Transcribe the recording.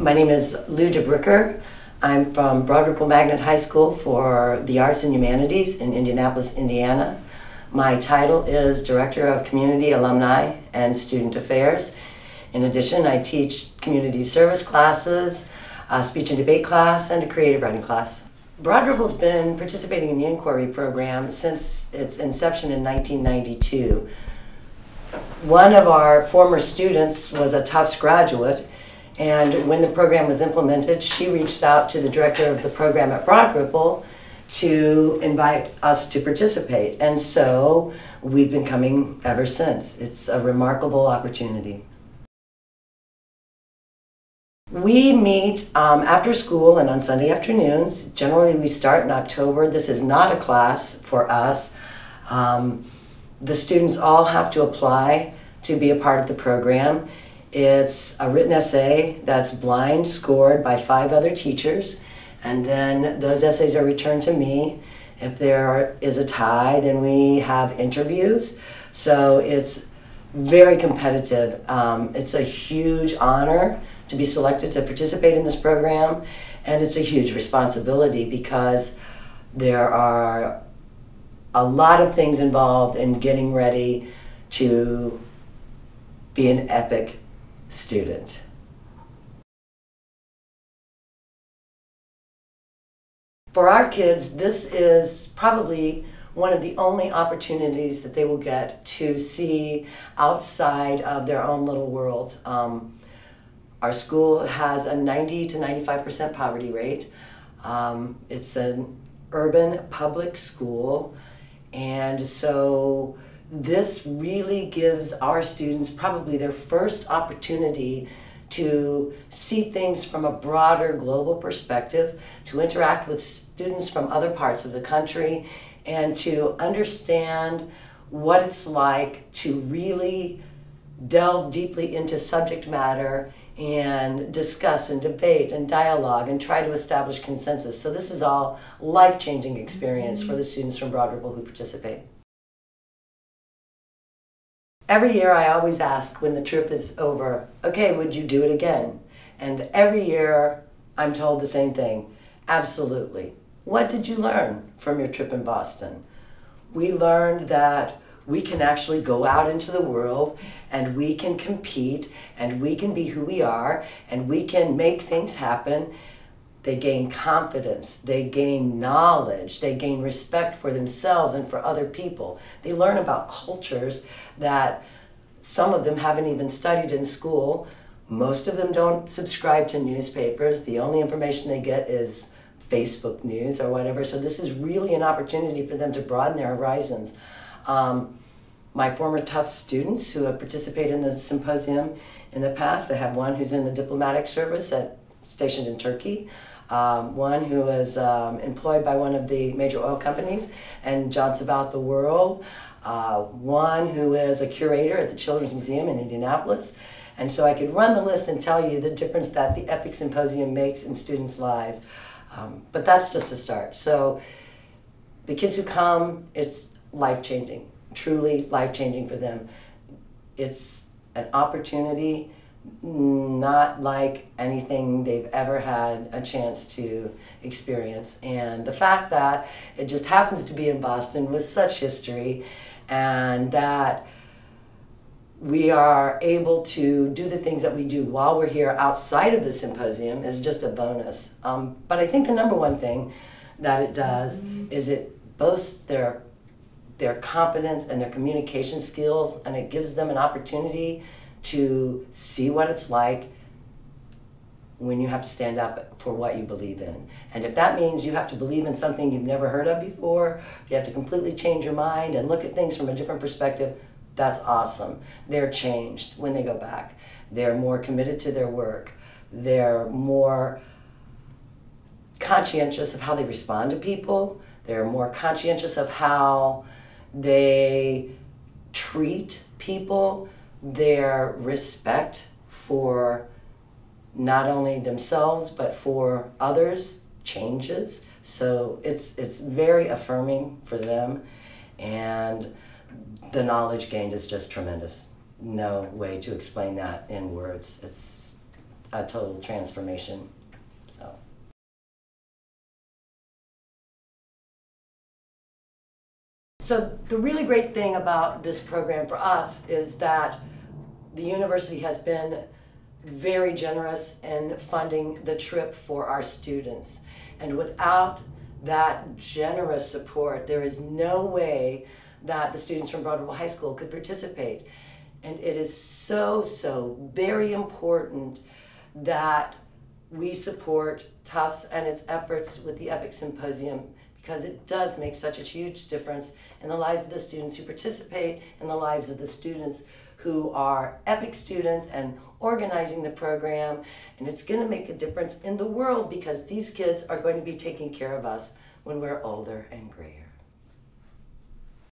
My name is Lou DeBruicker. I'm from Broad Ripple Magnet High School for the Arts and Humanities in Indianapolis, Indiana. My title is Director of Community, Alumni, and Student Affairs. In addition, I teach community service classes, a speech and debate class, and a creative writing class. Broad Ripple's been participating in the inquiry program since its inception in 1992. One of our former students was a Tufts graduate, and when the program was implemented, she reached out to the director of the program at Broad Ripple to invite us to participate. And so we've been coming ever since. It's a remarkable opportunity. We meet after school and on Sunday afternoons. Generally we start in October. This is not a class for us. The students all have to apply to be a part of the program. It's a written essay that's blind scored by 5 other teachers, and then those essays are returned to me. If there is a tie, then we have interviews. So it's very competitive. It's a huge honor to be selected to participate in this program, and it's a huge responsibility because there are a lot of things involved in getting ready to be an EPIIC student. For our kids, this is probably one of the only opportunities that they will get to see outside of their own little worlds. Our school has a 90 to 95% poverty rate. It's an urban public school, and so this really gives our students probably their first opportunity to see things from a broader global perspective, to interact with students from other parts of the country, and to understand what it's like to really delve deeply into subject matter and discuss and debate and dialogue and try to establish consensus. So this is all life-changing experience for the students from Broad Ripple who participate. Every year I always ask when the trip is over, okay, would you do it again? And every year I'm told the same thing, absolutely. What did you learn from your trip in Boston? We learned that we can actually go out into the world and we can compete and we can be who we are and we can make things happen. They gain confidence, they gain knowledge, they gain respect for themselves and for other people. They learn about cultures that some of them haven't even studied in school. Most of them don't subscribe to newspapers. The only information they get is Facebook news or whatever. So this is really an opportunity for them to broaden their horizons. My former Tufts students who have participated in the symposium in the past, I have one who's in the diplomatic service stationed in Turkey, one who was employed by one of the major oil companies and jaunts about the world, one who is a curator at the Children's Museum in Indianapolis. And so I could run the list and tell you the difference that the EPIIC Symposium makes in students' lives. But that's just a start. So the kids who come, it's life-changing, truly life-changing for them. It's an opportunity not like anything they've ever had a chance to experience. And the fact that it just happens to be in Boston with such history, and that we are able to do the things that we do while we're here outside of the symposium is just a bonus. But I think the number one thing that it does is it boasts their competence and their communication skills, and it gives them an opportunity to see what it's like when you have to stand up for what you believe in. And if that means you have to believe in something you've never heard of before, you have to completely change your mind and look at things from a different perspective, that's awesome. They're changed when they go back. They're more committed to their work. They're more conscientious of how they respond to people. They're more conscientious of how they treat people. Their respect for not only themselves but for others changes. So it's very affirming for them, and the knowledge gained is just tremendous. No way to explain that in words. a total transformation. So the really great thing about this program for us is that the university has been very generous in funding the trip for our students. And without that generous support, there is no way that the students from Broadwell High School could participate. And it is so, so very important that we support Tufts and its efforts with the EPIIC Symposium, because it does make such a huge difference in the lives of the students who participate, in the lives of the students who are EPIIC students and organizing the program. And it's going to make a difference in the world, because these kids are going to be taking care of us when we're older and grayer.